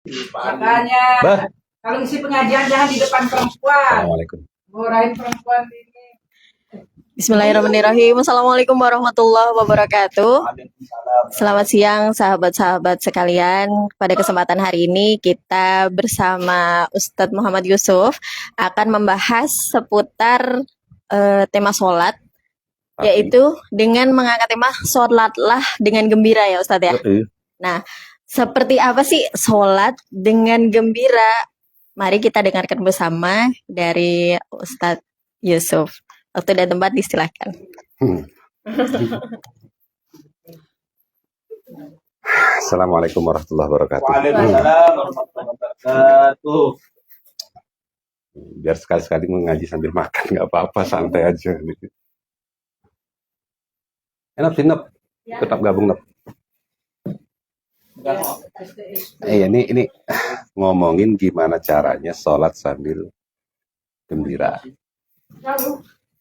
Makanya Bah. kalau isi pengajian jangan di depan perempuan. Assalamualaikum. Borain perempuan ini. Bismillahirrahmanirrahim. Assalamualaikum warahmatullahi wabarakatuh. Selamat siang sahabat-sahabat sekalian. Pada kesempatan hari ini kita bersama Ustadz Muhammad Yusuf akan membahas seputar tema sholat, yaitu dengan mengangkat tema sholatlah dengan gembira ya Ustadz ya. Nah, seperti apa sih sholat dengan gembira? Mari kita dengarkan bersama dari Ustadz Yusuf. Waktu dan tempat disilahkan. Assalamualaikum warahmatullahi wabarakatuh. Waalaikumsalam warahmatullahi wabarakatuh. Biar sekali-sekali mengaji sambil makan, nggak apa-apa, santai aja. Enak sih, Nep. Tetap gabung, Nep. Ini ngomongin gimana caranya sholat sambil gembira.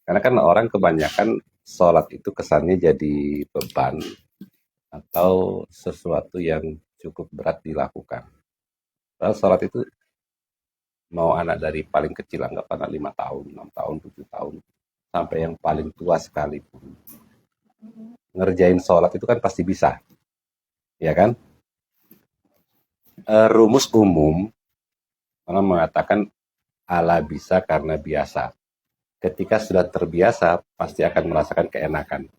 Karena kan orang kebanyakan sholat itu kesannya jadi beban atau sesuatu yang cukup berat dilakukan. Padahal sholat itu mau anak dari paling kecil, anggap anak 5 tahun, 6 tahun, 7 tahun, sampai yang paling tua sekalipun. Ngerjain sholat itu kan pasti bisa. Ya kan? Rumus umum, orang mengatakan ala bisa karena biasa. Ketika sudah terbiasa, pasti akan merasakan keenakan.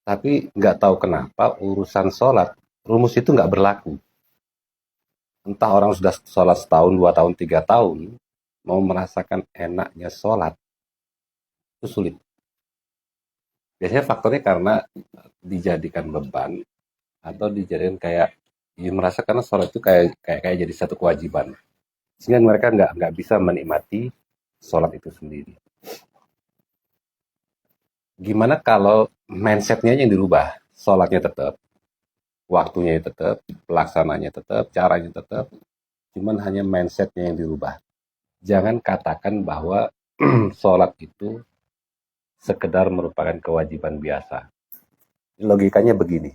Tapi nggak tahu kenapa urusan sholat, rumus itu nggak berlaku. Entah orang sudah sholat setahun, 2 tahun, 3 tahun, mau merasakan enaknya sholat, itu sulit. Biasanya faktornya karena dijadikan beban, atau dijadikan kayak, ya merasa karena sholat itu kayak jadi satu kewajiban. Sehingga mereka nggak bisa menikmati sholat itu sendiri. Gimana kalau mindsetnya yang dirubah? Sholatnya tetap, waktunya tetap, pelaksananya tetap, caranya tetap, cuman hanya mindsetnya yang dirubah. Jangan katakan bahwa sholat itu sekedar merupakan kewajiban biasa. Logikanya begini.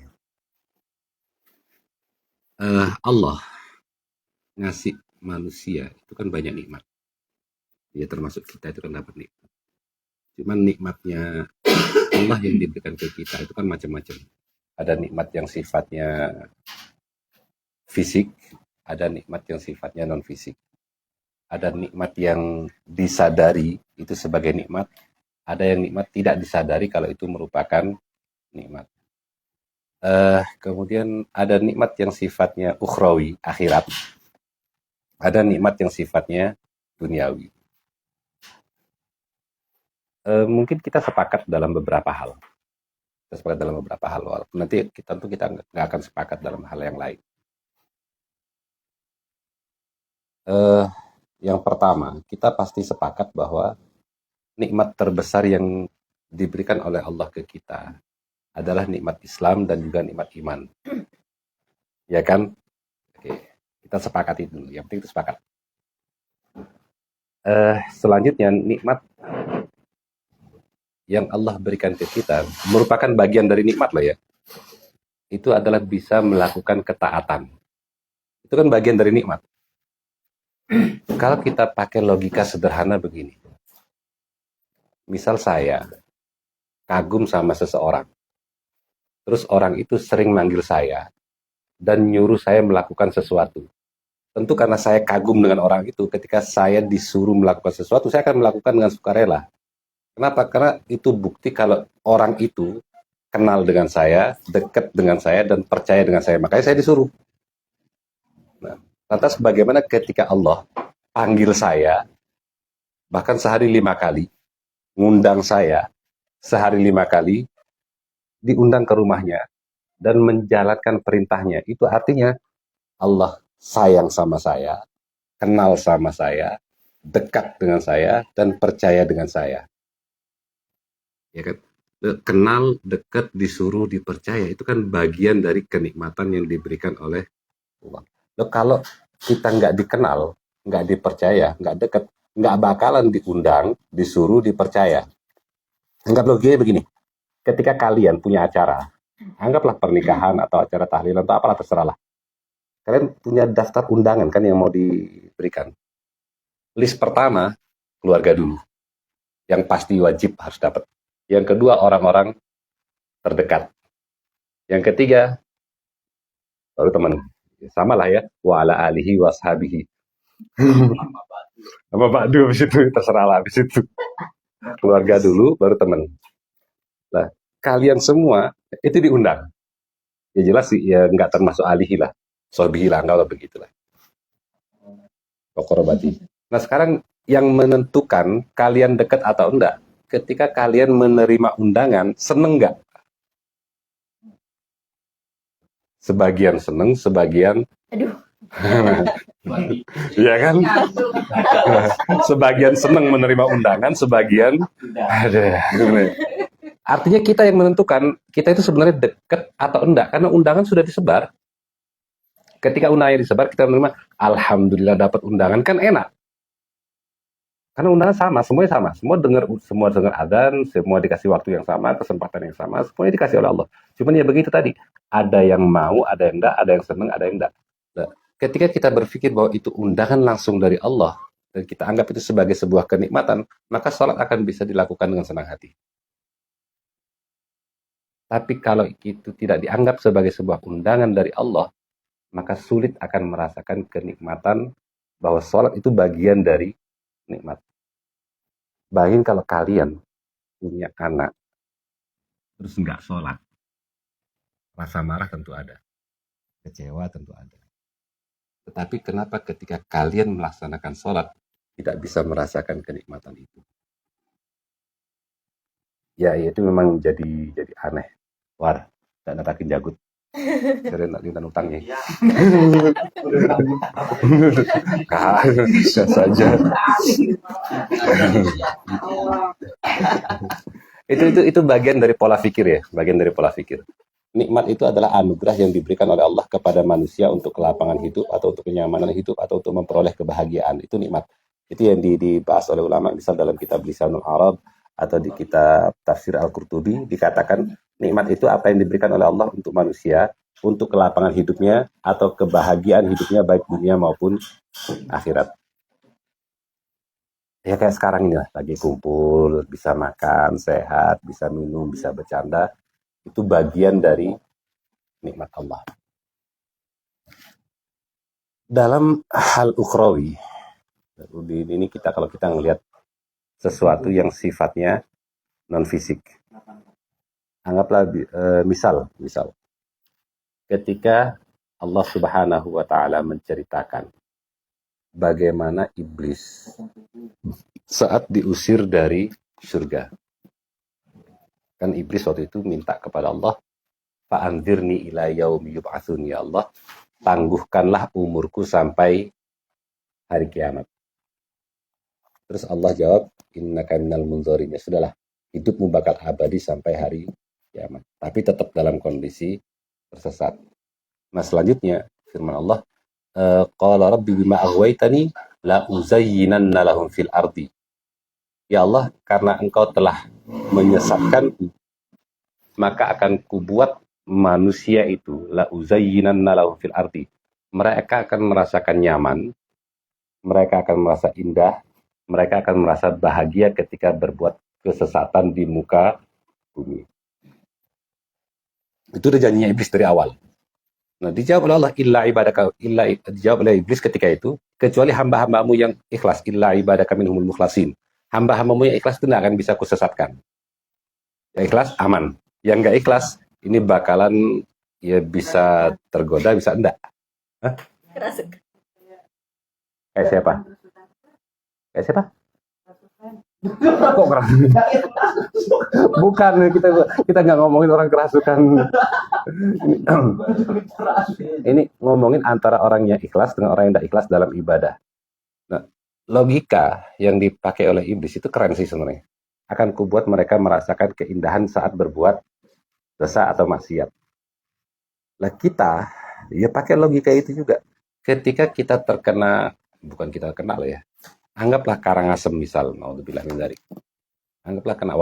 Allah ngasih manusia itu kan banyak nikmat. Ya termasuk kita itu kan dapat nikmat. Cuman nikmatnya Allah yang diberikan ke kita itu kan macam-macam. Ada nikmat yang sifatnya fisik, ada nikmat yang sifatnya non fisik. Ada nikmat yang disadari itu sebagai nikmat, ada yang nikmat tidak disadari kalau itu merupakan nikmat. Kemudian ada nikmat yang sifatnya ukhrawi, akhirat. Ada nikmat yang sifatnya duniawi. Mungkin kita sepakat dalam beberapa hal. Walaupun nanti kita nggak akan sepakat dalam hal yang lain. Yang pertama, kita pasti sepakat bahwa nikmat terbesar yang diberikan oleh Allah ke kita adalah nikmat Islam dan juga nikmat iman. Ya kan? Oke, kita sepakati dulu. Yang penting itu sepakat. Selanjutnya, nikmat yang Allah berikan ke kita merupakan bagian dari nikmat loh ya. Itu adalah bisa melakukan ketaatan. Itu kan bagian dari nikmat. Kalau kita pakai logika sederhana begini. Misal saya kagum sama seseorang. Terus orang itu sering manggil saya dan nyuruh saya melakukan sesuatu. Tentu karena saya kagum dengan orang itu, ketika saya disuruh melakukan sesuatu, saya akan melakukan dengan sukarela. Kenapa? Karena itu bukti kalau orang itu kenal dengan saya, dekat dengan saya, dan percaya dengan saya. Makanya saya disuruh. Nah, lantas bagaimana ketika Allah panggil saya, bahkan sehari 5 kali, ngundang saya, sehari 5 kali, diundang ke rumahnya, dan menjalankan perintahnya. Itu artinya Allah sayang sama saya, kenal sama saya, dekat dengan saya, dan percaya dengan saya. Ya kan? Kenal, dekat, disuruh, dipercaya, itu kan bagian dari kenikmatan yang diberikan oleh Allah. Loh, kalau kita nggak dikenal, nggak dipercaya, nggak dekat, nggak bakalan diundang, disuruh, dipercaya. Anggap logikanya begini, ketika kalian punya acara, anggaplah pernikahan atau acara tahlilan atau apalah terserahlah. Kalian punya daftar undangan kan yang mau diberikan. List pertama, keluarga dulu. Yang pasti wajib harus dapat. Yang kedua, orang-orang terdekat. Yang ketiga, baru teman. Sama lah ya. Wa ala alihi wa ashabihi. Sama Ba'du habis itu, terserah lah habis itu. Keluarga dulu, baru teman. Nah, kalian semua itu diundang. Ya jelas sih, ya nggak termasuk alihi lah. Sobihi lah, nggak begitulah. Kokorobati. Nah sekarang yang menentukan kalian dekat atau enggak, ketika kalian menerima undangan, seneng nggak? Sebagian seneng, sebagian Aduh. Iya kan? Sebagian seneng menerima undangan, sebagian ada. Artinya kita yang menentukan kita itu sebenarnya dekat atau enggak, karena undangan sudah disebar. Ketika undangan disebar, kita menerima, alhamdulillah dapat undangan, kan enak. Karena undangan sama, semuanya sama. Semua dengar adzan, semua dikasih waktu yang sama, kesempatan yang sama, semuanya dikasih oleh Allah. Cuman ya begitu tadi, ada yang mau, ada yang enggak, ada yang senang, ada yang enggak. Nah, ketika kita berpikir bahwa itu undangan langsung dari Allah, dan kita anggap itu sebagai sebuah kenikmatan, maka sholat akan bisa dilakukan dengan senang hati. Tapi kalau itu tidak dianggap sebagai sebuah undangan dari Allah, maka sulit akan merasakan kenikmatan bahwa sholat itu bagian dari nikmat. Bayangin kalau kalian punya anak, terus nggak sholat. Rasa marah tentu ada. Kecewa tentu ada. Tetapi kenapa ketika kalian melaksanakan sholat, tidak bisa merasakan kenikmatan itu? Ya, itu memang jadi aneh. War, tak natakin jagut. Keren tak lintan utangnya. Biasa saja. Itu bagian dari pola pikir ya, bagian dari pola pikir. Nikmat itu adalah anugerah yang diberikan oleh Allah kepada manusia untuk kelapangan hidup atau untuk kenyamanan hidup atau untuk memperoleh kebahagiaan. Itu nikmat. Itu yang dibahas oleh ulama, misal dalam kitab Lisanul Arab atau di kitab Tafsir Al-Qurtubi dikatakan nikmat itu apa yang diberikan oleh Allah untuk manusia untuk kelapangan hidupnya atau kebahagiaan hidupnya baik dunia maupun akhirat. Ya kayak sekarang ini lah, lagi kumpul, bisa makan, sehat, bisa minum, bisa bercanda. Itu bagian dari nikmat Allah. Dalam hal ukhrawi, ini kalau kita ngelihat sesuatu yang sifatnya non fisik. Anggaplah misal ketika Allah Subhanahu wa taala menceritakan bagaimana iblis saat diusir dari surga. Kan iblis waktu itu minta kepada Allah, fa'anzirni ila yaumi yub'atsun, ya Allah, tangguhkanlah umurku sampai hari kiamat. Terus Allah jawab, innaka minal munzirin, ya sudahlah, hidupmu bakal abadi sampai hari kiamat. Tapi tetap dalam kondisi tersesat. Nah selanjutnya firman Allah, qala rabbi bima aghwaytani la uzayyinanna lahum fil ardi. Ya Allah, karena engkau telah menyesatkanku, maka akan kubuat manusia itu la uzayyinanna lahum fil ardi. Mereka akan merasakan nyaman, mereka akan merasa indah, mereka akan merasa bahagia ketika berbuat kesesatan di muka bumi. Itu udah janjinya iblis dari awal. Nah, dijawab oleh Allah, dijawab oleh iblis ketika itu, kecuali hamba-hambamu yang ikhlas, illa ibadaka minhumul mukhlasin. Hamba-hambamu yang ikhlas itu tidak akan bisa kusesatkan. Yang ikhlas aman. Yang nggak ikhlas ini bakalan ya bisa tergoda, bisa enggak. Hah? Kayak siapa? Kayak siapa? Kok keras? Bukan, kita nggak ngomongin orang kerasukan. Ini ngomongin antara orang yang ikhlas dengan orang yang tidak ikhlas dalam ibadah. Nah, logika yang dipakai oleh iblis itu keren sih sebenarnya. Akan kubuat mereka merasakan keindahan saat berbuat dosa atau maksiat. Lah kita, ya pakai logika itu juga. Ketika kita terkena, bukan kita kena lah ya. Anggaplah karangasem misal, naudzubillah min dzalik. Anggaplah kena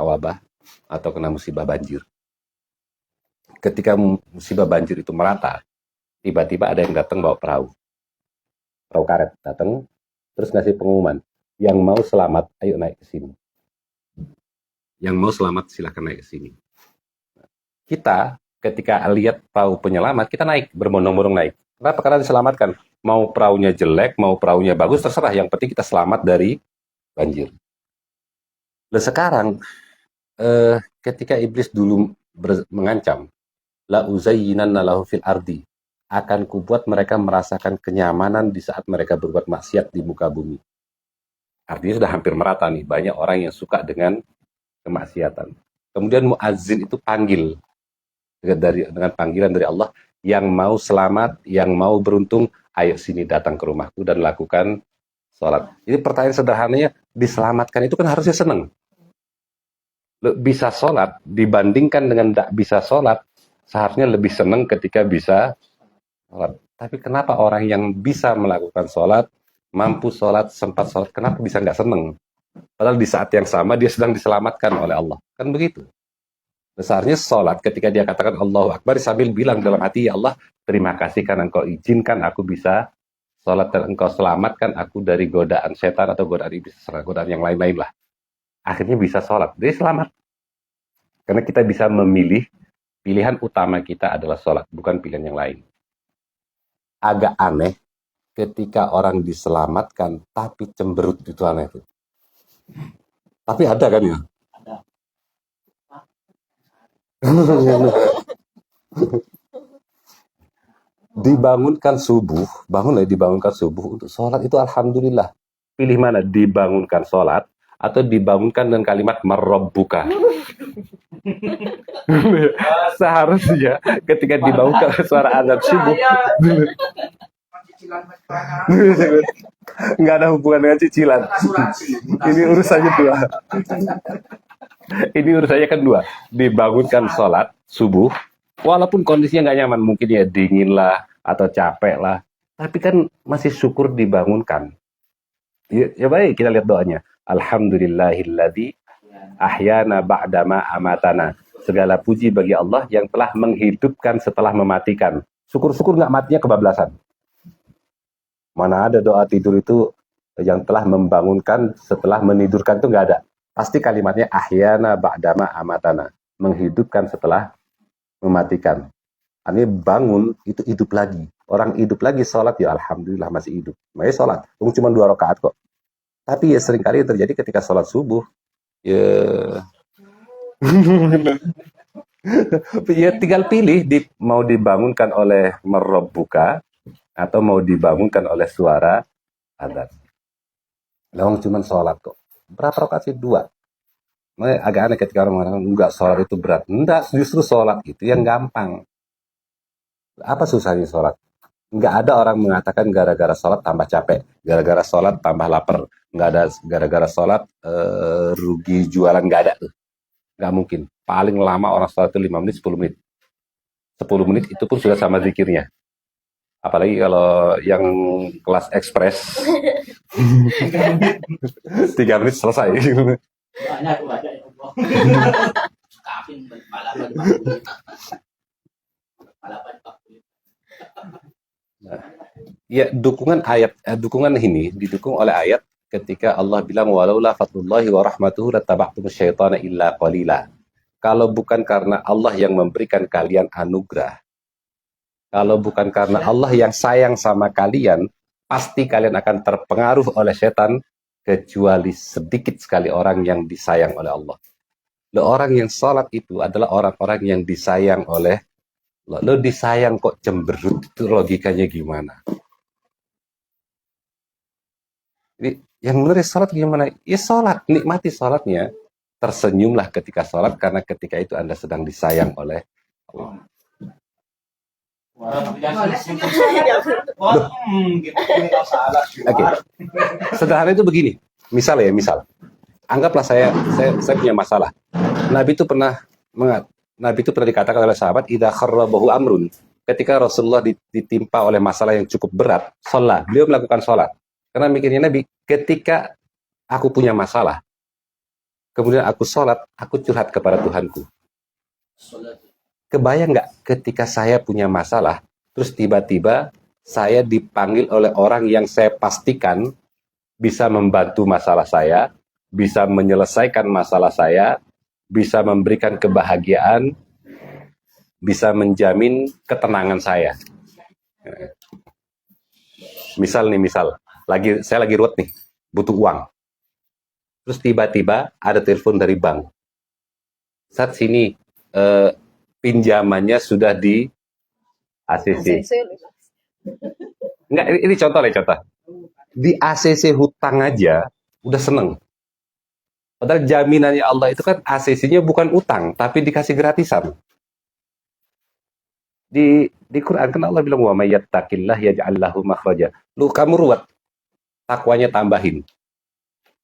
wabah atau kena musibah banjir. ketika musibah banjir itu merata, tiba-tiba ada yang datang bawa perahu karet datang, terus ngasih pengumuman, yang mau selamat, ayo naik ke sini. Yang mau selamat silahkan naik ke sini. Kita ketika lihat perahu penyelamat, kita naik, berbondong-bondong naik. Kenapa? Karena diselamatkan. Mau perahunya jelek, mau perahunya bagus, terserah. Yang penting kita selamat dari banjir. Dan sekarang, ketika iblis dulu mengancam, la uzayyinanna lahu fil ardi, akan kubuat mereka merasakan kenyamanan di saat mereka berbuat maksiat di muka bumi. Artinya sudah hampir merata nih, banyak orang yang suka dengan kemaksiatan. Kemudian muazzin itu panggil dengan panggilan dari Allah, yang mau selamat, yang mau beruntung, ayo sini datang ke rumahku dan lakukan sholat. Jadi pertanyaan sederhananya, diselamatkan itu kan harusnya senang. Bisa sholat dibandingkan dengan tidak bisa sholat, seharusnya lebih senang ketika bisa sholat. Tapi kenapa orang yang bisa melakukan sholat, mampu sholat, sempat sholat, kenapa bisa nggak senang? Padahal di saat yang sama dia sedang diselamatkan oleh Allah. Kan begitu. Besarnya sholat ketika dia katakan Allahu Akbar sambil bilang dalam hati, ya Allah, terima kasih karena engkau izinkan aku bisa sholat dan engkau selamatkan aku dari godaan setan atau godaan iblis, godaan yang lain-lain lah. Akhirnya bisa sholat. Jadi selamat. Karena kita bisa memilih, pilihan utama kita adalah sholat, bukan pilihan yang lain. Agak aneh ketika orang diselamatkan tapi cemberut, itu aneh. Tapi ada kan ya? Dibangunkan subuh, dibangunkan subuh untuk sholat itu alhamdulillah. Pilih mana? Dibangunkan sholat atau dibangunkan dengan kalimat marrabbuka. Seharusnya ketika dibangunkan suara azan subuh, nggak ada hubungan dengan cicilan. Ini urusannya dua. Ini urusannya kan dua. Dibangunkan sholat subuh, walaupun kondisinya nggak nyaman, mungkin ya dingin lah atau capek lah, tapi kan masih syukur dibangunkan. Ya baik, kita lihat doanya. Alhamdulillahilladzi ahyana ba'dama amatana. Segala puji bagi Allah yang telah menghidupkan setelah mematikan. Syukur-syukur nggak matinya kebablasan. Mana ada doa tidur itu yang telah membangunkan setelah menidurkan, itu nggak ada. Pasti kalimatnya ahyana ba'dama amatana. Menghidupkan setelah mematikan. Artinya bangun itu hidup lagi. Orang hidup lagi sholat, ya alhamdulillah masih hidup. Makanya sholat, cuma 2 rakaat kok. Tapi ya seringkali terjadi ketika sholat subuh, ya ya tinggal pilih mau dibangunkan oleh merabbuka atau mau dibangunkan oleh suara adzan. Lawang cuma sholat kok. Berapa rakaat sih? 2. Makanya agak aneh ketika orang mengatakan enggak, sholat itu berat. Enggak, justru sholat itu yang gampang. Apa susahnya sholat? Enggak ada orang mengatakan gara-gara sholat tambah capek, gara-gara sholat tambah lapar, enggak ada gara-gara sholat rugi jualan, enggak ada tuh. Enggak mungkin. Paling lama orang sholat itu 5 menit, 10 menit. 10 menit itu pun sudah sama zikirnya. Apalagi kalau yang kelas ekspres 3 menit selesai. Banyak aku baca ya Allah. Kafin balapan. Ya, dukungan ini didukung oleh ayat ketika Allah bilang walaula fadlullahi wa rahmatuhu lattaba'tumus syaitana illa qalila. Kalau bukan karena Allah yang memberikan kalian anugerah, kalau bukan karena Allah yang sayang sama kalian, pasti kalian akan terpengaruh oleh setan, kecuali sedikit sekali orang yang disayang oleh Allah. Orang yang sholat itu adalah orang-orang yang disayang oleh Allah. Lo disayang kok cemberut, itu logikanya gimana? Jadi, yang benar sholat gimana? Ya sholat, nikmati sholatnya. Tersenyumlah ketika sholat, karena ketika itu Anda sedang disayang oleh Allah. Oke. Sederhana itu begini. Misal. Anggaplah saya punya masalah. Nabi itu pernah dikatakan oleh sahabat, idza kharrabahu amrun. Ketika Rasulullah ditimpa oleh masalah yang cukup berat, sholat. Beliau melakukan sholat. Karena mikirnya Nabi, ketika aku punya masalah, kemudian aku sholat, aku curhat kepada Tuhanku. Kebayang nggak ketika saya punya masalah, terus tiba-tiba saya dipanggil oleh orang yang saya pastikan bisa membantu masalah saya, bisa menyelesaikan masalah saya, bisa memberikan kebahagiaan, bisa menjamin ketenangan saya. Misal, saya lagi ruwet nih, butuh uang. Terus tiba-tiba ada telepon dari bank. Saat sini pinjamannya sudah di ACC. Enggak, ini contoh. Di ACC hutang aja udah seneng. Padahal jaminannya Allah itu kan ACC-nya bukan utang, tapi dikasih gratisan. Di Quran kan Allah bilang, wa may yattaqillah yaj'al lahu makhraja. Lu kamu ruwet, takwanya tambahin.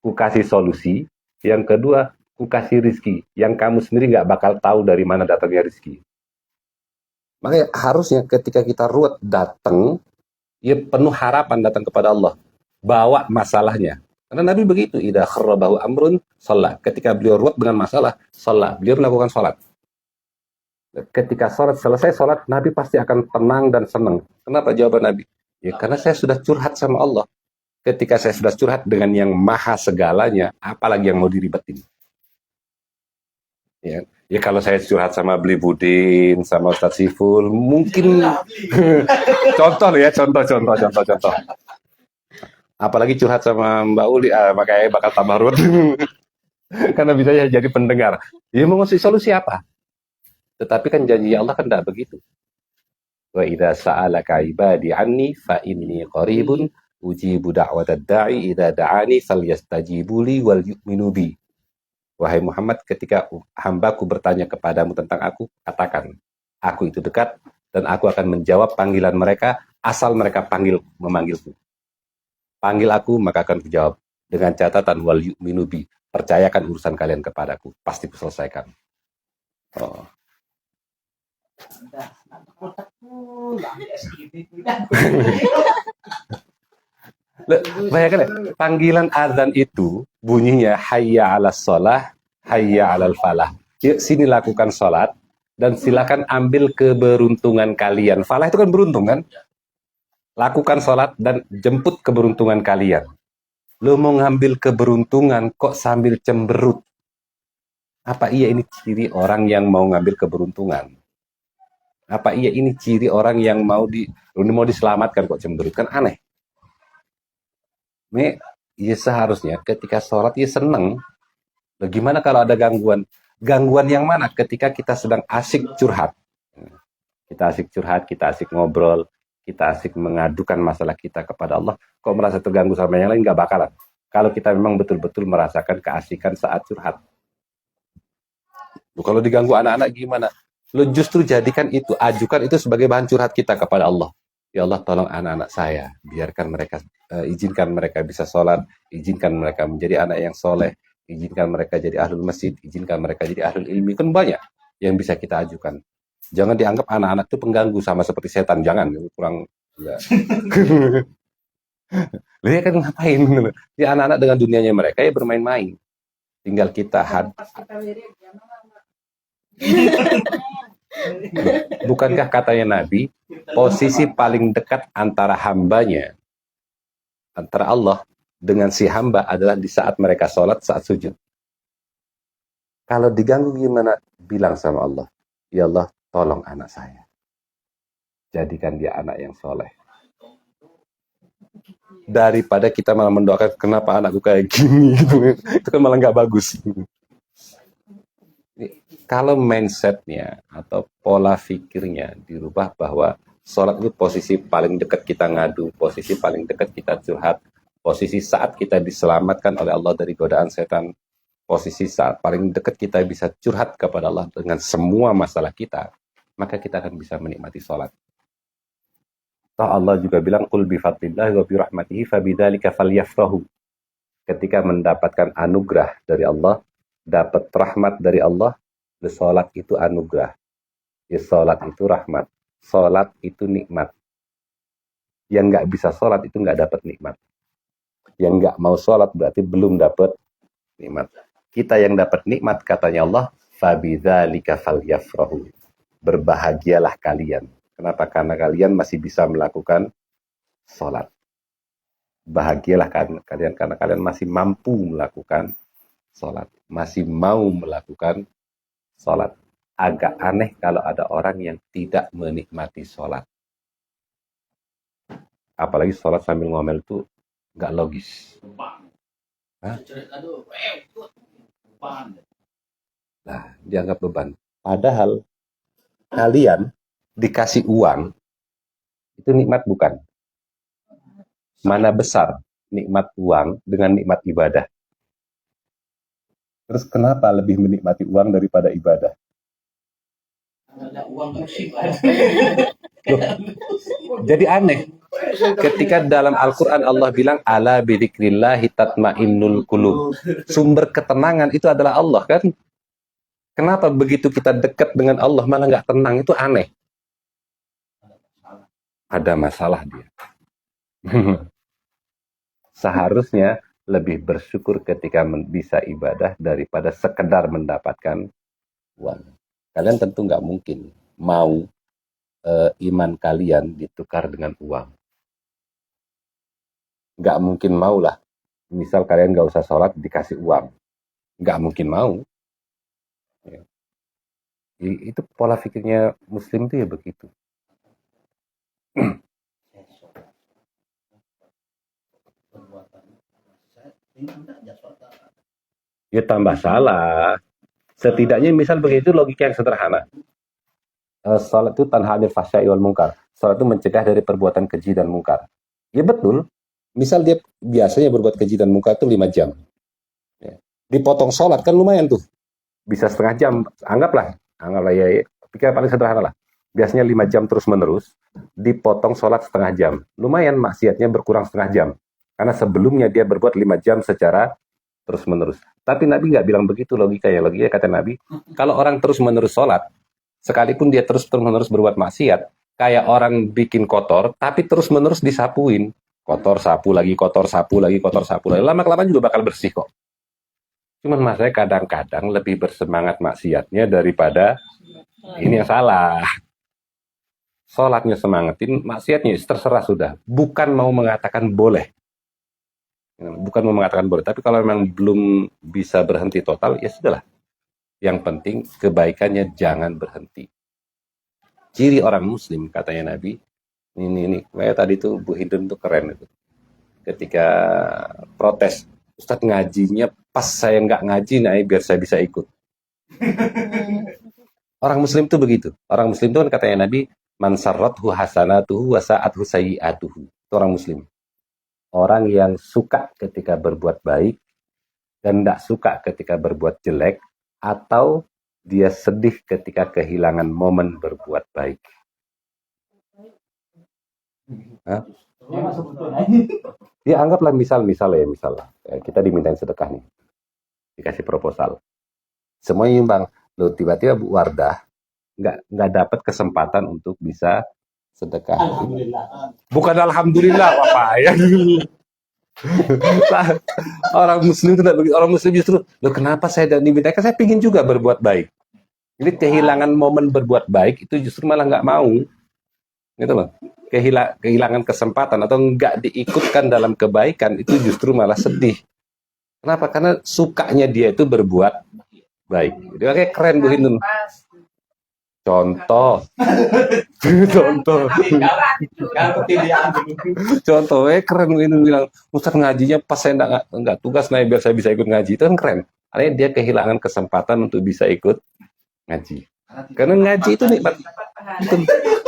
Ku kasih solusi. Yang kedua, ku kasih rizki. Yang kamu sendiri nggak bakal tahu dari mana datangnya rizki. Makanya harusnya ketika kita ruwet datang, ya penuh harapan datang kepada Allah. Bawa masalahnya. Karena Nabi begitu, idza kharrabahu amrun shalah. Ketika beliau ruwet dengan masalah, shalah. Beliau melakukan salat. Ketika selesai salat, Nabi pasti akan tenang dan senang. Kenapa jawaban Nabi? Ya karena saya sudah curhat sama Allah. Ketika saya sudah curhat dengan yang maha segalanya, apalagi yang mau diribetin? Ya kalau saya curhat sama Bli Budin, sama Ustadz Siful, mungkin contoh. Apalagi curhat sama Mbak Uli, makanya bakal tambah ruwet. Karena bisa jadi pendengar. Ya mau ngasih solusi apa? Tetapi kan janji Allah kan tidak begitu. Wa idza sa'alaka ibadi anni fa inni qaribun ujibu da'watad da'i idza da'ani falyastajibu li wal yu'minu bi. Wahai Muhammad, ketika hambaku bertanya kepadamu tentang aku, katakan, aku itu dekat dan aku akan menjawab panggilan mereka asal mereka memanggilku. Panggil aku maka akan kujawab dengan catatan wal yu'minu bi. Percayakan urusan kalian kepadaku, pasti kuselesaikan. Oh. Bayangkan ya, panggilan azan itu bunyinya hayya 'alas shalah, hayya 'alal falah. Yuk sini lakukan sholat dan silakan ambil keberuntungan kalian. Falah itu kan beruntung kan? Lakukan sholat dan jemput keberuntungan kalian. Lo mau ngambil keberuntungan kok sambil cemberut? Apa iya ini ciri orang yang mau ngambil keberuntungan? Apa iya ini ciri orang yang mau diselamatkan kok cemberut? Kan aneh. Ya seharusnya ketika sholat ya seneng. Bagaimana kalau ada gangguan? Gangguan yang mana? Ketika kita sedang asik curhat. Kita asik curhat, kita asik ngobrol, kita asik mengadukan masalah kita kepada Allah. Kok merasa terganggu sama yang lain? Nggak bakalan. Kalau kita memang betul-betul merasakan keasikan saat curhat. Kalau diganggu anak-anak gimana? Lo justru jadikan itu, ajukan itu sebagai bahan curhat kita kepada Allah. Ya Allah, tolong anak-anak saya, biarkan mereka, izinkan mereka bisa sholat, izinkan mereka menjadi anak yang soleh, izinkan mereka jadi ahlul masjid, izinkan mereka jadi ahlul ilmi. Kan banyak yang bisa kita ajukan. Jangan dianggap anak-anak itu pengganggu sama seperti setan, jangan, kurang. Lihat kan ngapain? Ya anak-anak dengan dunianya mereka ya bermain-main. Tinggal kita Bukankah katanya Nabi, posisi paling dekat antara hambanya, antara Allah dengan si hamba adalah di saat mereka sholat, saat sujud. Kalau diganggu gimana? Bilang sama Allah, ya Allah, tolong anak saya. Jadikan dia anak yang soleh. Daripada kita malah mendoakan, kenapa anakku kayak gini? Itu kan malah nggak bagus. Kalau mindsetnya atau pola pikirnya dirubah bahwa sholat itu posisi paling dekat kita ngadu, posisi paling dekat kita curhat, posisi saat kita diselamatkan oleh Allah dari godaan setan, posisi saat paling dekat kita bisa curhat kepada Allah dengan semua masalah kita, maka kita akan bisa menikmati sholat. Toh Allah juga bilang, qul bi fadlillahi wa bi rahmatihi fabidzalika falyafrahu. Ketika mendapatkan anugerah dari Allah, dapat rahmat dari Allah, sholat itu anugerah. Ya, sholat itu rahmat. Sholat itu nikmat. Yang nggak bisa sholat itu nggak dapat nikmat. Yang nggak mau sholat berarti belum dapat nikmat. Kita yang dapat nikmat, katanya Allah, fabidzalika falyafrahu. berbahagialah kalian. Kenapa? Karena kalian masih bisa melakukan sholat. Bahagialah kalian karena kalian masih mampu melakukan sholat. Masih mau melakukan sholat. Agak aneh kalau ada orang yang tidak menikmati sholat. Apalagi sholat sambil ngomel itu nggak logis. Hah? Nah, dianggap beban. Padahal kalian dikasih uang, itu nikmat bukan? Mana besar nikmat uang dengan nikmat ibadah? Terus kenapa lebih menikmati uang daripada ibadah? Ada uang musim. Jadi aneh. Ketika dalam Al-Quran Allah bilang, ala bidzikrillahi tatmainnul qulub. Sumber ketenangan itu adalah Allah kan? Kenapa begitu kita dekat dengan Allah malah nggak tenang? Itu aneh. Ada masalah dia. Seharusnya lebih bersyukur ketika bisa ibadah daripada sekedar mendapatkan uang. Kalian tentu nggak mungkin mau iman kalian ditukar dengan uang. Nggak mungkin mau lah. Misal kalian nggak usah sholat dikasih uang. Nggak mungkin mau. Ya. Itu pola pikirnya Muslim itu ya begitu. Ya tambah salah. Setidaknya misal begitu logika yang sederhana. Salat itu tanha 'anil fahsya'i wal munkar. Salat itu mencegah dari perbuatan keji dan mungkar. Ya betul. Misal dia biasanya berbuat keji dan mungkar itu 5 jam. Ya. Dipotong salat kan lumayan tuh. Bisa setengah jam. Anggaplah ya, pikir paling sederhana lah. Biasanya 5 jam terus-menerus, dipotong sholat setengah jam. Lumayan maksiatnya berkurang setengah jam. Karena sebelumnya dia berbuat 5 jam secara terus-menerus. Tapi Nabi nggak bilang begitu logikanya. Logikanya kata Nabi, kalau orang terus-menerus sholat, sekalipun dia terus-menerus berbuat maksiat, kayak orang bikin kotor, tapi terus-menerus disapuin. Kotor, sapu lagi, kotor, sapu lagi, kotor, sapu lagi. Lama-kelamaan juga bakal bersih kok. Cuman maksudnya kadang-kadang lebih bersemangat maksiatnya daripada ini yang salah. Sholatnya semangatin, maksiatnya terserah sudah. Bukan mau mengatakan boleh. Bukan mau mengatakan boleh. Tapi kalau memang belum bisa berhenti total, ya sudahlah. Yang penting kebaikannya jangan berhenti. Ciri orang Muslim, katanya Nabi, ini. Kayak tadi tuh Bu Hindun tuh keren itu. Ketika protes, Ustadz ngajinya pas saya nggak ngaji, biar saya bisa ikut. Orang Muslim tuh begitu. Orang Muslim tuh kan katanya Nabi, man sarrathu hasanatuhu wa sa'athu sayyi'atuhu. Itu orang Muslim. Orang yang suka ketika berbuat baik dan tidak suka ketika berbuat jelek, atau dia sedih ketika kehilangan momen berbuat baik. Hah? Ya anggaplah misal kita dimintain sedekah nih, dikasih proposal, semuanya nyumbang, lo tiba-tiba Bu Wardah nggak dapat kesempatan untuk bisa sedekah. Alhamdulillah. Bukan alhamdulillah apa ya. Orang Muslim tidak begitu. Orang Muslim justru, loh kenapa saya diminta? Saya pingin juga berbuat baik. Jadi kehilangan momen berbuat baik itu justru malah nggak mau, gitu loh. Kehilangan kesempatan atau nggak diikutkan dalam kebaikan itu justru malah sedih. Kenapa? Karena sukanya dia itu berbuat baik. Dia kayak keren Bu Hindun. Contoh, keren ini bilang, Ustaz ngajinya pas saya enggak tugas biar saya bisa ikut ngaji. Itu kan keren. Artinya dia kehilangan kesempatan untuk bisa ikut ngaji. Karena ngaji itu nikmat.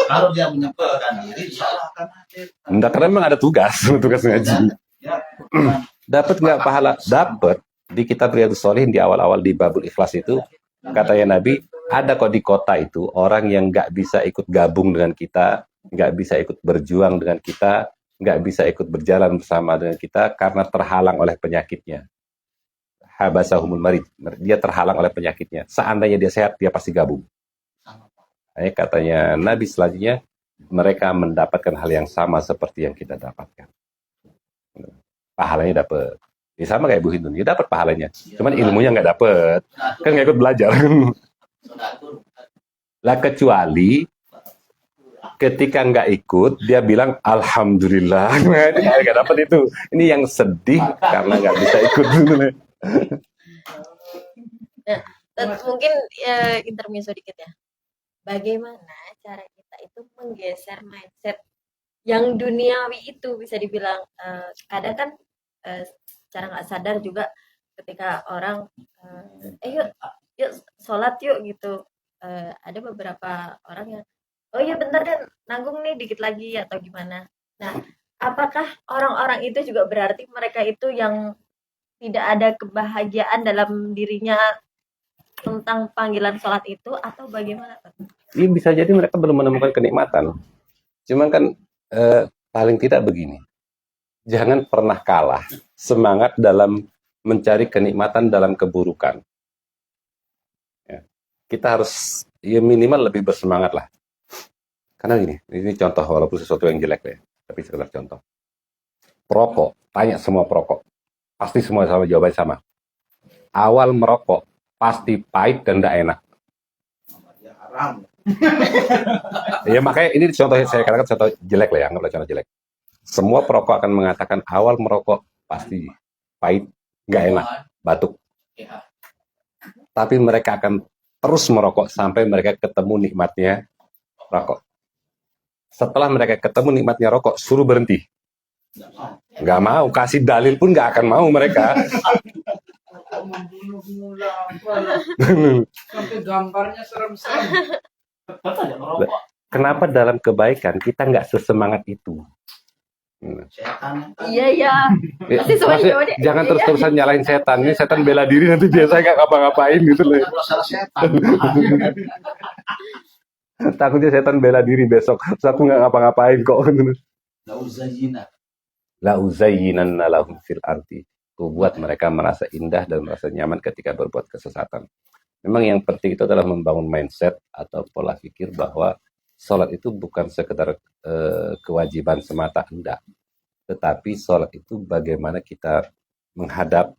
Kalau dia menyempatkan diri, disalahkan. Enggak, karena memang ada tugas ngaji. Dapat nggak pahala? Dapat. Di kitab Riyadhus Shalihin di awal-awal di Babul Ikhlas itu, katanya Nabi, ada kok di kota itu orang yang nggak bisa ikut gabung dengan kita, nggak bisa ikut berjuang dengan kita, nggak bisa ikut berjalan bersama dengan kita karena terhalang oleh penyakitnya. Habasahumul marid, dia terhalang oleh penyakitnya. Seandainya dia sehat, dia pasti gabung. Katanya Nabi selanjutnya, mereka mendapatkan hal yang sama seperti yang kita dapatkan. Pahalanya dapat. Ya sama kayak Bu Hindun, dia dapat pahalanya. Cuman ilmunya nggak dapat. Kan nggak ikut belajar. Lah kecuali ketika nggak ikut, dia bilang alhamdulillah. Dia nggak dapat itu. Ini yang sedih karena nggak bisa ikut. Nah, mungkin intermezzo dikit ya. Bagaimana cara kita itu menggeser mindset yang duniawi itu, bisa dibilang kadang kan secara nggak sadar juga ketika orang yuk yuk sholat yuk gitu. Ada beberapa orang yang oh iya bentar deh nanggung nih dikit lagi atau gimana. Nah, apakah orang-orang itu juga berarti mereka itu yang tidak ada kebahagiaan dalam dirinya tentang panggilan sholat itu atau bagaimana? Ini bisa jadi mereka belum menemukan kenikmatan. Cuman kan paling tidak begini. Jangan pernah kalah semangat dalam mencari kenikmatan dalam keburukan. Ya. Kita harus ya minimal lebih bersemangat lah. Karena ini contoh walaupun sesuatu yang jelek ya, tapi sekedar contoh. Perokok, tanya semua perokok, pasti semua sama jawabannya sama. Awal merokok pasti pahit dan tidak enak. Haram. Ya makanya ini contoh saya katakan contoh jelek lah ya, anggaplah contoh jelek. Semua perokok akan mengatakan awal merokok pasti pahit, nggak enak, batuk. Ya. Tapi mereka akan terus merokok sampai mereka ketemu nikmatnya rokok. Setelah mereka ketemu nikmatnya rokok, suruh berhenti. Nggak mau, kasih dalil pun nggak akan mau mereka. Membunuh mula apa sampai gambarnya serem-serem. Betul ya merokok. Kenapa dalam kebaikan kita nggak sesemangat itu? Setan. Iya. Pasti semua Maksudnya, jawabannya jangan iya. terus-terusan nyalain setan. Ini setan bela diri nanti biasa nggak ngapa-ngapain gitu loh. Kalau salah setan. Takutnya setan bela diri besok. Terus aku nggak ngapa-ngapain kok. La uzayyina. La uzayyinanna lahum fil ardi. Ku buat mereka merasa indah dan merasa nyaman ketika berbuat kesesatan. Memang yang penting itu adalah membangun mindset atau pola pikir bahwa sholat itu bukan sekedar kewajiban semata, enggak. Tetapi sholat itu bagaimana kita menghadap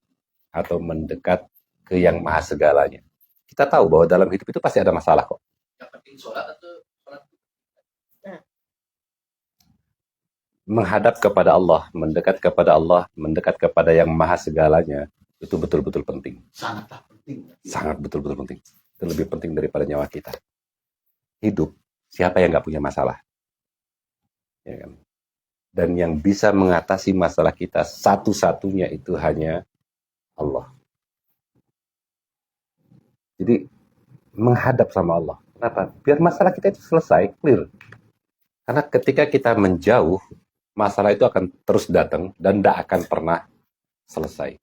atau mendekat ke yang maha segalanya. Kita tahu bahwa dalam hidup itu pasti ada masalah kok. Yang penting sholat atau sholat. Menghadap kepada Allah, mendekat kepada Allah, mendekat kepada yang maha segalanya, itu betul-betul penting. Sangatlah penting. Sangat betul-betul penting. Itu lebih penting daripada nyawa kita. Hidup, siapa yang nggak punya masalah? Ya kan? Dan yang bisa mengatasi masalah kita satu-satunya itu hanya Allah. Jadi menghadap sama Allah. Kenapa? Biar masalah kita itu selesai, clear. Karena ketika kita menjauh, masalah itu akan terus datang dan tidak akan pernah selesai.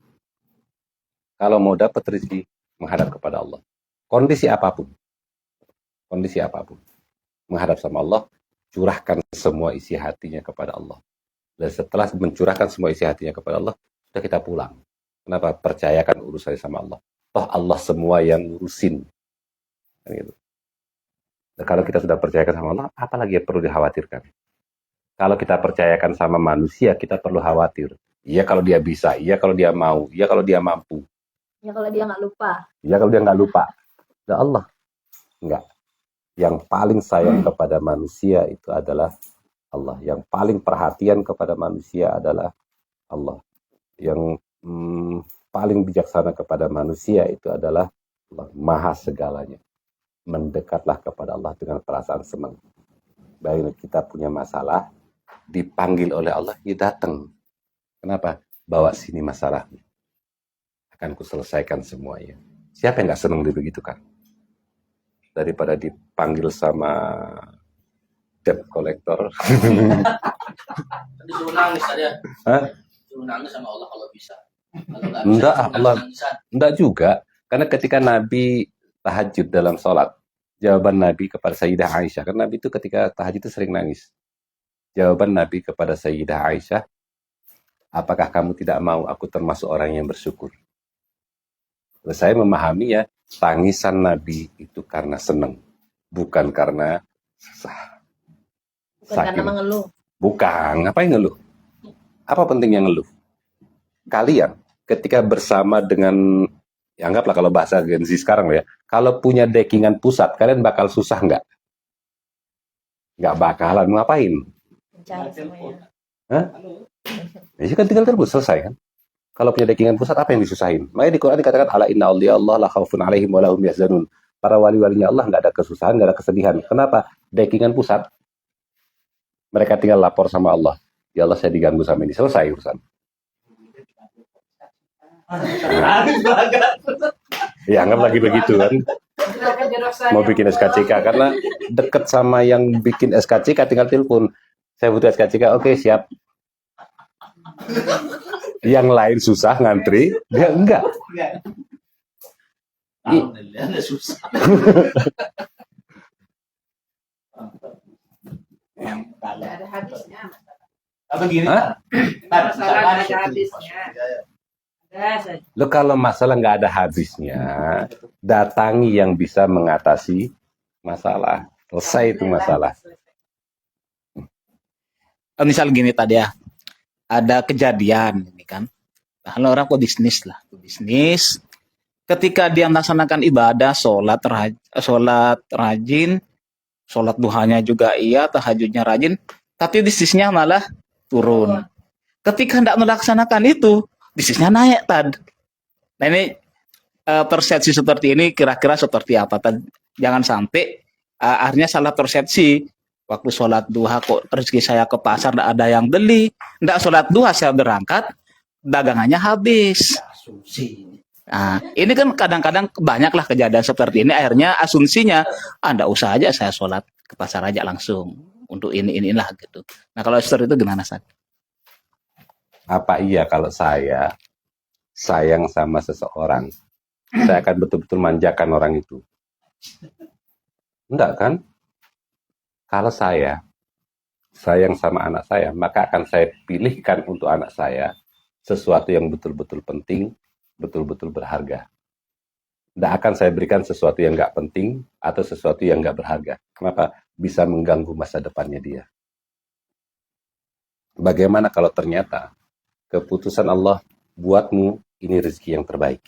Kalau mau dapat rezeki, menghadap kepada Allah. Kondisi apapun, menghadap sama Allah, curahkan semua isi hatinya kepada Allah. Dan setelah mencurahkan semua isi hatinya kepada Allah, sudah kita pulang. Kenapa? Percayakan urusannya sama Allah. Toh Allah semua yang ngurusin. Kan gitu. Dan kalau kita sudah percayakan sama Allah, apalagi yang perlu dikhawatirkan? Kalau kita percayakan sama manusia, kita perlu khawatir. Iya kalau dia bisa, iya kalau dia mau, iya kalau dia mampu. Ya kalau dia nggak lupa. Iya kalau dia nggak lupa. Dan Allah enggak. Yang paling sayang kepada manusia itu adalah Allah. Yang paling perhatian kepada manusia adalah Allah. Yang paling bijaksana kepada manusia itu adalah Allah. Maha segalanya. Mendekatlah kepada Allah dengan perasaan senang. Baik kita punya masalah, dipanggil oleh Allah, ya datang. Kenapa? Bawa sini masalahnya. Akan kuselesaikan semuanya. Siapa yang nggak senang dibegitukan? Daripada dipanggil sama debt collector. Tadi suruh nangis aja. Hah? Suruh nangis sama Allah kalau bisa. Kalau nggak Enggak, bisa, Allah. nangisan. Enggak juga. Karena ketika Nabi tahajud dalam sholat, jawaban Nabi kepada Sayyidah Aisyah, karena Nabi itu ketika tahajud itu sering nangis. Jawaban Nabi kepada Sayyidah Aisyah, apakah kamu tidak mau aku termasuk orang yang bersyukur? Saya memahami ya, tangisan Nabi itu karena senang, bukan karena susah. Bukan karena mengeluh. Bukan, ngapain ngeluh? Apa pentingnya ngeluh? Kalian ketika bersama dengan Ya, anggaplah kalau bahasa Gen Z sekarang ya, kalau punya dekingan pusat, kalian bakal susah nggak? Nggak bakalan ngapain? Hah? Ya kan tinggal terbus selesai kan? Kalau punya dekingan pusat apa yang disusahin? Makanya di Quran dikatakan ala inna awliya Allah la khaufun alaihim wa lahum yahzanun. Para wali-walinya Allah nggak ada kesusahan, nggak ada kesedihan. Kenapa? Dekingan pusat. Mereka tinggal lapor sama Allah. Ya Allah, saya diganggu sama ini. Selesai urusan. Ya anggap lagi begitu kan. Mau bikin SKCK karena deket sama yang bikin SKCK tinggal telepon. Saya butuh SKCK, oke siap. Yang lain susah ngantri, dia enggak. Alhamdulillah, susah. Nggak ada habisnya. Apa gini? Hah? Masalah nggak ada habisnya. Ada saja. Lo kalau masalah nggak ada habisnya, datangi yang bisa mengatasi masalah. Selesai itu masalah. Misal gini tadi ya, ada kejadian ini kan. Nah, orang kok bisnis lah, bisnis. Ketika dia melaksanakan ibadah, sholat rajin, sholat duhanya juga iya, tahajudnya rajin, tapi bisnisnya malah turun. Ketika tidak melaksanakan itu, bisnisnya naik tad. Nah ini persepsi seperti ini kira-kira seperti apa? Tad? Jangan sampai akhirnya salah persepsi. Waktu sholat duha kok rezeki saya ke pasar tidak ada yang beli. Tidak sholat duha saya berangkat, dagangannya habis. Nah, ini kan kadang-kadang banyaklah kejadian seperti ini. Akhirnya asumsinya, tidak usah aja saya sholat ke pasar aja langsung. Untuk inilah gitu. Nah kalau seperti itu gimana, San? Apa iya kalau saya sayang sama seseorang, saya akan betul-betul manjakan orang itu? Enggak kan? Kalau saya sayang sama anak saya, maka akan saya pilihkan untuk anak saya sesuatu yang betul-betul penting, betul-betul berharga. Tidak akan saya berikan sesuatu yang nggak penting atau sesuatu yang nggak berharga. Kenapa? Bisa mengganggu masa depannya dia. Bagaimana kalau ternyata keputusan Allah buatmu ini rezeki yang terbaik.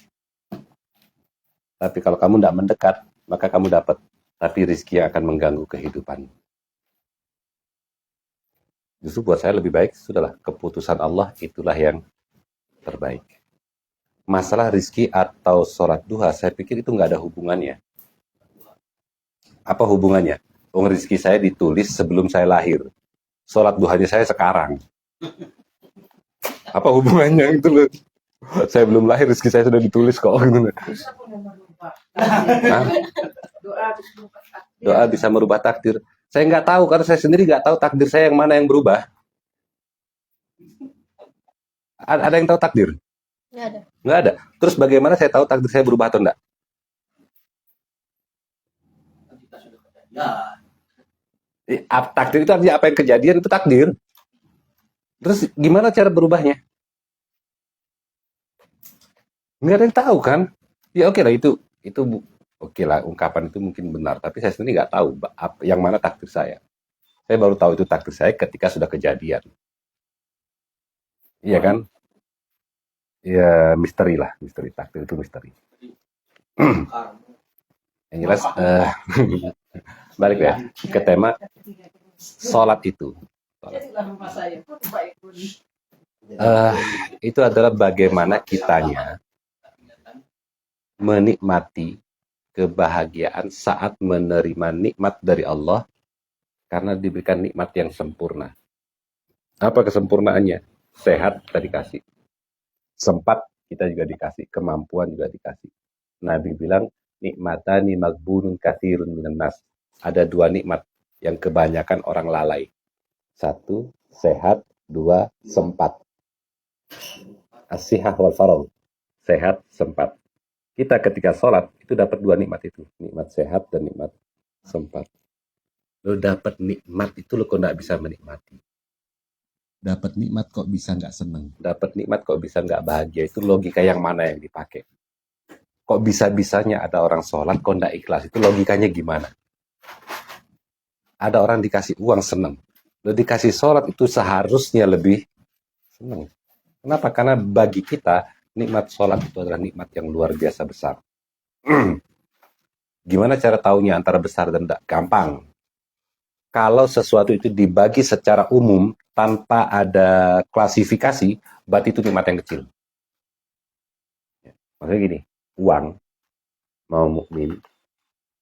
Tapi kalau kamu tidak mendekat, maka kamu dapat. Tapi rezeki yang akan mengganggu kehidupanmu. Justru buat saya lebih baik, sudahlah, keputusan Allah itulah yang terbaik. Masalah rezeki atau sholat duha, saya pikir itu nggak ada hubungannya. Apa hubungannya? Rezeki saya ditulis sebelum saya lahir. Sholat duhanya saya sekarang. Apa hubungannya itu loh? Saya belum lahir, rezeki saya sudah ditulis kok. Doa bisa merubah takdir. Saya nggak tahu, karena saya sendiri nggak tahu takdir saya yang mana yang berubah. Ada yang tahu takdir? Nggak ada. Nggak ada. Terus bagaimana saya tahu takdir saya berubah atau enggak? Takdir itu artinya apa yang kejadian itu takdir. Terus gimana cara berubahnya? Nggak ada yang tahu kan? Ya oke lah itu oke lah, ungkapan itu mungkin benar, tapi saya sendiri nggak tahu yang mana takdir saya. Saya baru tahu itu takdir saya ketika sudah kejadian. Iya kan? Ya misteri lah, misteri takdir itu misteri. Yang jelas balik ya ke tema sholat itu. Itu adalah bagaimana kitanya menikmati kebahagiaan saat menerima nikmat dari Allah karena diberikan nikmat yang sempurna. Apa kesempurnaannya? Sehat kita dikasih. Sempat kita juga dikasih. Kemampuan juga dikasih. Nabi bilang, nikmatani magbunun katsirun minan nas. Ada dua nikmat yang kebanyakan orang lalai. Satu, sehat. Dua, sempat. As-sihah wal faragh. Sehat, sempat. Kita ketika sholat itu dapat dua nikmat itu, nikmat sehat dan nikmat sempat. Lo dapat nikmat itu lo kok nggak bisa menikmati. Dapat nikmat kok bisa nggak seneng. Dapat nikmat kok bisa nggak bahagia. Itu logika yang mana yang dipakai? Kok bisa-bisanya ada orang sholat kok nggak ikhlas? Itu logikanya gimana? Ada orang dikasih uang seneng. Lo dikasih sholat itu seharusnya lebih seneng. Kenapa? Karena bagi kita nikmat sholat itu adalah nikmat yang luar biasa besar. Gimana cara taunya antara besar dan tidak? Gampang. Kalau sesuatu itu dibagi secara umum tanpa ada klasifikasi, berarti itu nikmat yang kecil. Maksudnya gini, uang, mau mukmin,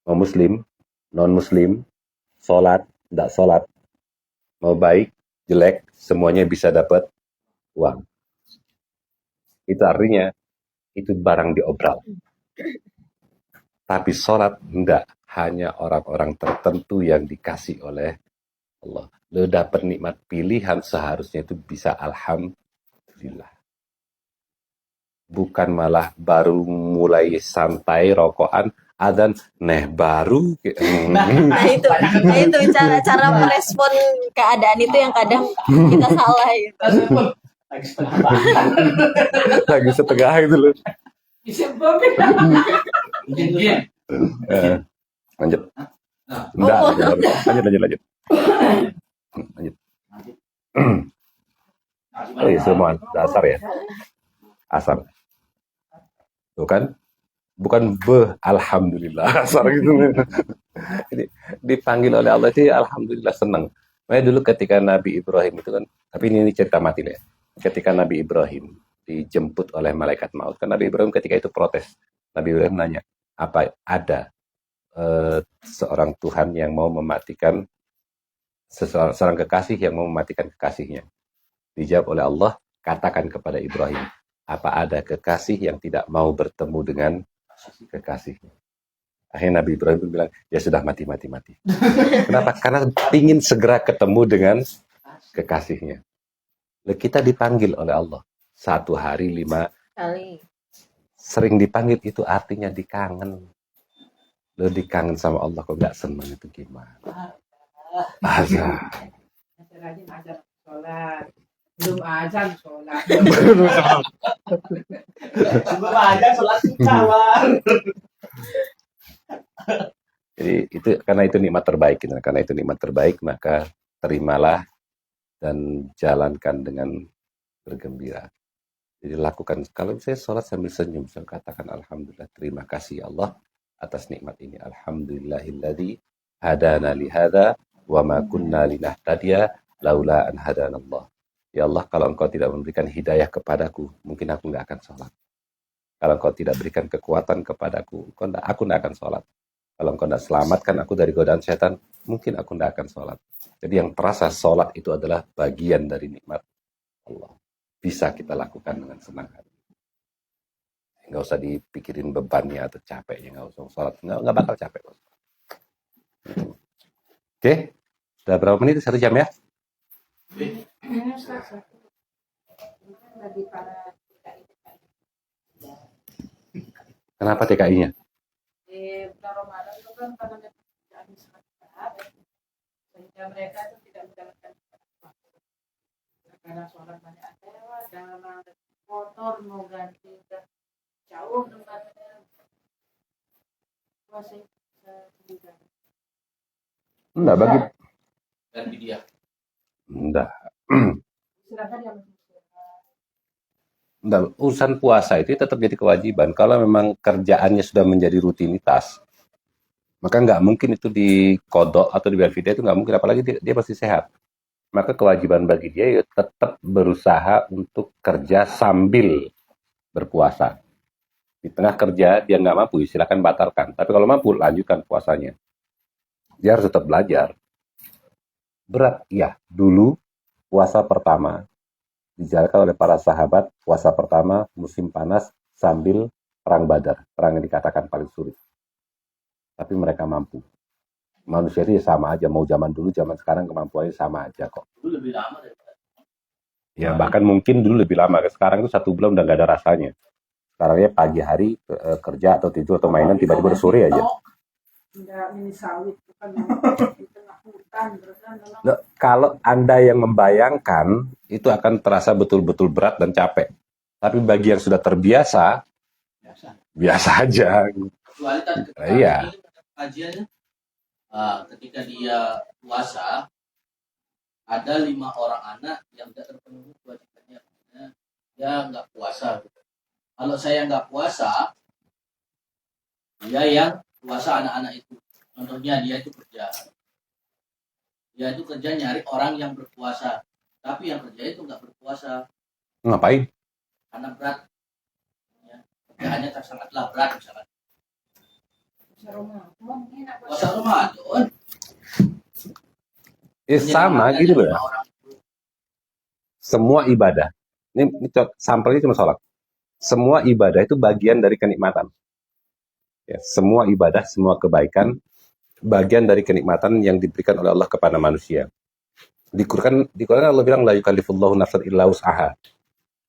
mau muslim, non muslim, sholat, tidak sholat, mau baik, jelek, semuanya bisa dapat uang. Itu artinya itu barang diobral. Tapi sholat enggak, hanya orang-orang tertentu yang dikasih oleh Allah. Lo dapat nikmat pilihan, seharusnya itu bisa alhamdulillah. Bukan malah baru mulai santai rokokan, adzan baru. Nah itu cara merespon keadaan itu yang kadang kita salah gitu. Lagi setengah itu loh. Lanjut. Enggak, lanjut. Oh iya, semua dasar ya. Asar. Tuh kan? Bukan alhamdulillah asar gitu. Jadi dipanggil oleh Allah itu alhamdulillah, senang. Makanya dulu ketika Nabi Ibrahim itu kan, tapi ini cerita mati ya. Ketika Nabi Ibrahim dijemput oleh malaikat maut, kan Nabi Ibrahim ketika itu protes. Nabi Ibrahim nanya, apa ada seorang Tuhan yang mau mematikan seorang kekasih yang mau mematikan kekasihnya? Dijawab oleh Allah, katakan kepada Ibrahim, apa ada kekasih yang tidak mau bertemu dengan kekasihnya? Akhirnya Nabi Ibrahim bilang, ya sudah mati. Kenapa? Karena ingin segera ketemu dengan kekasihnya. Lalu kita dipanggil oleh Allah 1 hari 5 Kali. Sering dipanggil itu artinya dikangen. Lo dikangen sama Allah kok nggak seneng, itu gimana? Azan. Rajin azan sholat. Belum azan sholat. Sebelum azan sholat kawan. Jadi itu karena itu nikmat terbaik. Karena itu nikmat terbaik, maka terimalah dan jalankan dengan bergembira. Jadi lakukan, kalau saya sholat sambil senyum, saya katakan alhamdulillah, terima kasih Allah atas nikmat ini. Alhamdulillahilladzi hadana lihada wa ma kunna linahtadiya laula an hadanallah. Ya Allah, kalau engkau tidak memberikan hidayah kepadaku, mungkin aku nggak akan sholat. Kalau engkau tidak berikan kekuatan kepadaku, aku nggak akan sholat. Kalau engkau tidak selamatkan aku dari godaan setan, mungkin aku tidak akan sholat. Jadi yang terasa sholat itu adalah bagian dari nikmat Allah. Bisa kita lakukan dengan senang hati. Nggak usah dipikirin bebannya atau capeknya, nggak usah sholat, nggak bakal capek. Oke, sudah berapa menit? 1 jam ya? Kenapa TKI-nya? Di bulan Ramadan itu kan karena pekerjaan sangat berat, sehingga mereka itu tidak menjalankan karena sholat banyak dewa, dalam kotor mau ganti jauh tempatnya, masih bisa. Enggak, bagi Ganti dia. enggak. Silakan yang Enggak, urusan puasa itu tetap jadi kewajiban. Kalau memang kerjaannya sudah menjadi rutinitas, maka nggak mungkin itu dikodok atau dibayar fidyah, itu nggak mungkin, apalagi dia pasti sehat. Maka kewajiban bagi dia ya tetap berusaha untuk kerja sambil berpuasa. Di tengah kerja dia nggak mampu, silakan batalkan. Tapi kalau mampu, lanjutkan puasanya. Dia harus tetap belajar. Berat, ya. Dulu puasa pertama dijalankan oleh para sahabat, puasa pertama musim panas sambil perang Badar, perang yang dikatakan paling sulit. Tapi mereka mampu. Manusia itu sama aja, mau zaman dulu, zaman sekarang kemampuannya sama aja kok. Dulu lebih lama daripada. Ya bahkan mungkin dulu lebih lama. Sekarang itu 1 bulan udah gak ada rasanya. Sekarangnya pagi hari kerja atau tidur atau mainan, tiba-tiba udah sore aja. tidak mini sawit itu kan di tengah hutan terus kan memang Nah, kalau Anda yang membayangkan, itu akan terasa betul-betul berat dan capek. Tapi bagi yang sudah terbiasa, biasa aja. Kecuali tadi ketika Iya. ini kajiannya, ketika dia puasa, ada 5 orang anak yang tidak terpenuhi kewajibannya, dia nggak puasa. Kalau saya nggak puasa, dia yang puasa anak-anak itu. Contohnya dia itu kerja. Dia itu kerja nyari orang yang berpuasa. Tapi yang kerja itu nggak berpuasa Ngapain? karena berat. Ya. Kerjaannya sangatlah berat misalkan. Puasa Ramadan. Sama gitu loh ya. Semua ibadah. Ini sampelnya cuma sholat. Semua ibadah itu bagian dari kenikmatan. Ya, semua ibadah, semua kebaikan, bagian dari kenikmatan yang diberikan oleh Allah kepada manusia. Di Quran Allah bilang la yukallifullahu nafsan illa wus'aha.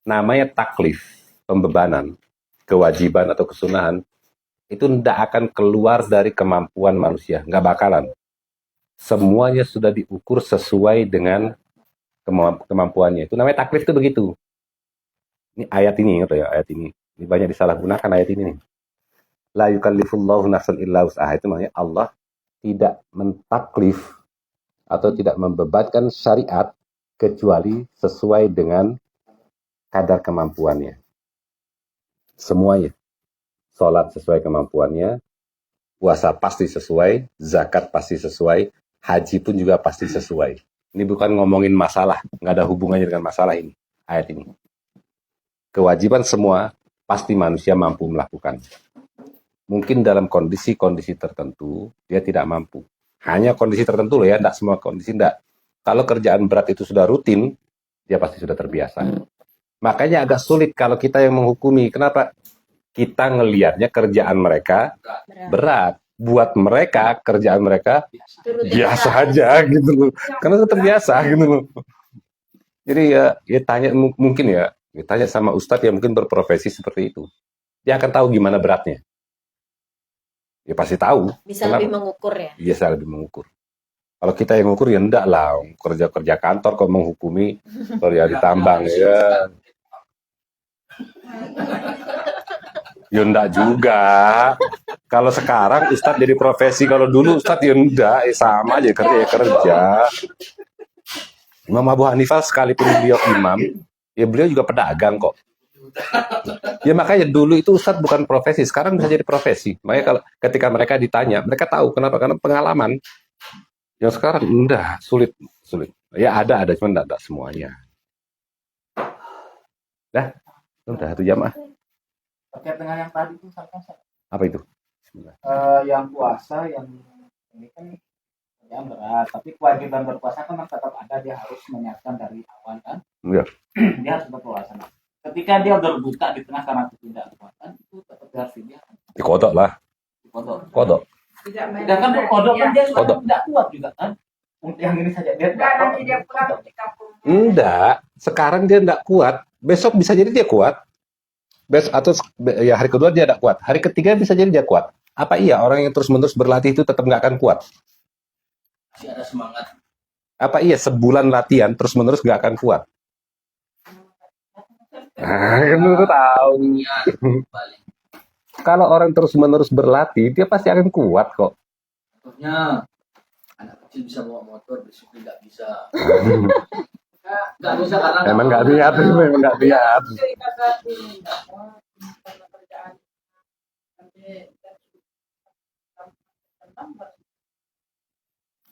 Namanya taklif, pembebanan, kewajiban atau kesunahan, itu tidak akan keluar dari kemampuan manusia, nggak bakalan. Semuanya sudah diukur sesuai dengan kemampuannya. Itu namanya taklif itu begitu. Ini ayat ini, ingat ya, ayat ini. Ini banyak disalahgunakan ayat ini nih. La yukallifullahu nafsan illa wus'aha, itu maknanya Allah tidak mentaklif atau tidak membebankan syariat kecuali sesuai dengan kadar kemampuannya. Semuanya. Sholat sesuai kemampuannya, puasa pasti sesuai, zakat pasti sesuai, haji pun juga pasti sesuai. Ini bukan ngomongin masalah, nggak ada hubungannya dengan masalah ini, ayat ini. Kewajiban semua pasti manusia mampu melakukan. Mungkin dalam kondisi-kondisi tertentu dia tidak mampu. Hanya kondisi tertentu loh ya, tidak semua kondisi tidak. Kalau kerjaan berat itu sudah rutin, dia pasti sudah terbiasa. Makanya agak sulit kalau kita yang menghukumi. Kenapa? Kita ngelihatnya kerjaan mereka berat. Buat mereka, kerjaan mereka biasa aja gitu loh. Karena itu terbiasa gitu loh. Jadi ya tanya mungkin ya tanya sama ustadz yang mungkin berprofesi seperti itu. Dia akan tahu gimana beratnya. Ya pasti tahu. Bisa lebih mengukur ya. Bisa lebih mengukur. Kalau kita yang mengukur ya enggak lah. Kerja kantor kok menghukumi kerja di tambang ya. Ya enggak juga. Kalau sekarang ustadz jadi profesi, kalau dulu ustadz ya enggak, sama aja kerja. Imam Abu Hanifah sekalipun beliau imam, ya beliau juga pedagang kok. Ya makanya dulu itu ustadz bukan profesi, sekarang bisa jadi profesi. Makanya kalau ketika mereka ditanya, mereka tahu kenapa, karena pengalaman. Yang sekarang enggak, sulit. Ya ada cuma enggak semuanya. Dah, udah 1 jam ah. Terkait dengan yang tadi itu Apa itu? yang puasa yang ini kan kerjaan berat, tapi kewajiban berpuasa kan tetap ada, dia harus menyiapkan dari awal kan. Iya. Dia harus berpuasa. Ketika dia berbuka di tengah karena ketidakpuasan, itu tetap harus dia Dikodok lah. Kodok. Sedangkan berkodok kan dia sudah tidak kuat juga kan. Untuk yang ini saja dia Enggak, nanti dia pulang di kampung. Enggak, sekarang dia enggak kuat. Besok bisa jadi dia kuat. Atau ya hari kedua dia tidak kuat. Hari ketiga bisa jadi dia kuat. Apa iya orang yang terus-menerus berlatih itu tetap nggak akan kuat? Masih ada semangat. Apa iya sebulan latihan terus-menerus nggak akan kuat? Kan lu tahu. Balik. Kalau orang terus-menerus berlatih, dia pasti akan kuat kok. Contohnya anak kecil bisa bawa motor, besok nggak bisa. Nggak bisa karena Memang nggak lihat, memang nggak lihat. Cerita tadi, enggak mau karena kerjaan. Nanti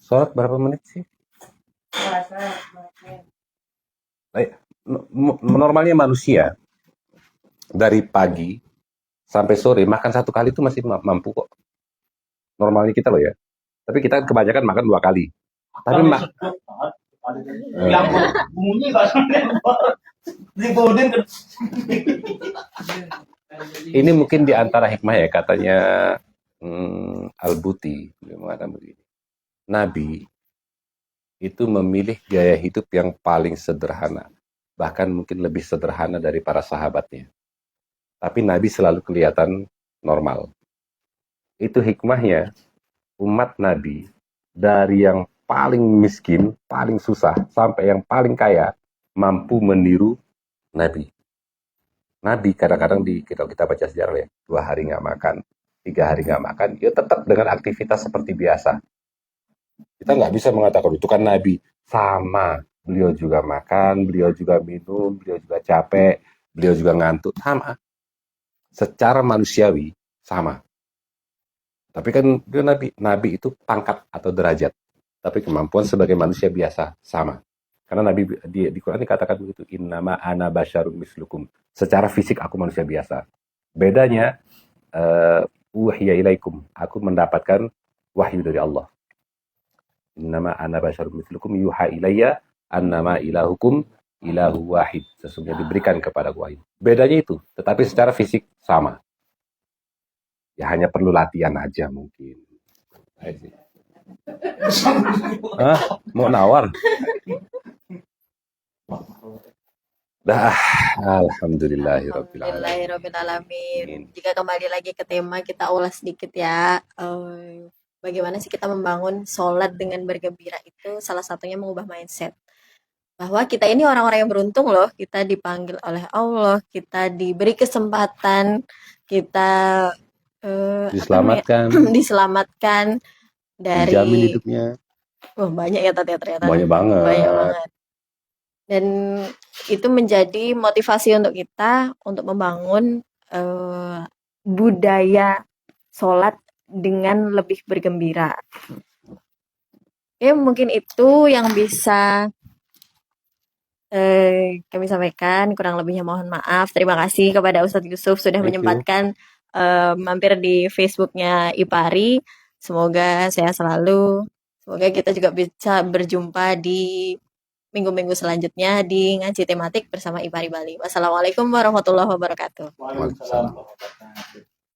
Sholat berapa menit sih? puasa, Normalnya manusia dari pagi sampai sore makan 1 kali itu masih mampu kok. Normalnya kita loh ya. Tapi kita kebanyakan makan 2 kali. Tapi yang bunyi digodin ini mungkin di antara hikmah ya katanya Al-Buti beliau mengatakan begini. Nabi itu memilih gaya hidup yang paling sederhana, bahkan mungkin lebih sederhana dari para sahabatnya. Tapi Nabi selalu kelihatan normal. Itu hikmahnya, umat Nabi dari yang paling miskin, paling susah, sampai yang paling kaya, mampu meniru Nabi. Nabi kadang-kadang kalau kita baca sejarah ya, 2 hari nggak makan, 3 hari nggak makan, ya tetap dengan aktivitas seperti biasa. Kita nggak bisa mengatakan itu kan Nabi. Sama, beliau juga makan, beliau juga minum, beliau juga capek, beliau juga ngantuk, sama. secara manusiawi sama. Tapi kan dia nabi itu pangkat atau derajat. Tapi kemampuan sebagai manusia biasa sama. Karena Nabi di Quran dikatakan begitu, innama ana basyarum mislukum. Secara fisik aku manusia biasa. Bedanya uhiya ilaikum, aku mendapatkan wahyu dari Allah. Innama ana basyarum mislukum yuha ilayya annama ilahukum ilahu wahid. Sesungguhnya diberikan kepada wahyu. Bedanya itu, tetapi secara fisik sama. Ya hanya perlu latihan aja mungkin. Hah? Mau nawar? Dah, alhamdulillahirabbil alamin. Alhamdulillahirobbilalamin. Jika kembali lagi ke tema, kita ulas sedikit ya. Bagaimana sih kita membangun sholat dengan bergembira itu? Salah satunya mengubah mindset. Bahwa kita ini orang-orang yang beruntung loh. Kita dipanggil oleh Allah, kita diberi kesempatan, kita Diselamatkan, diselamatkan dari dijamin hidupnya. banyak ya Tat, ya, ternyata. Banyak banget. Banyak banget. Dan itu menjadi motivasi untuk kita untuk membangun budaya sholat dengan lebih bergembira. Mungkin itu yang bisa kami sampaikan. Kurang lebihnya mohon maaf. Terima kasih kepada Ustadz Yusuf sudah Thank you. menyempatkan mampir di Facebooknya IPARI. Semoga sehat selalu. Semoga kita juga bisa berjumpa di minggu-minggu selanjutnya di ngaji tematik bersama IPARI Bali. Wassalamualaikum warahmatullahi wabarakatuh. Waalaikumsalam. Waalaikumsalam.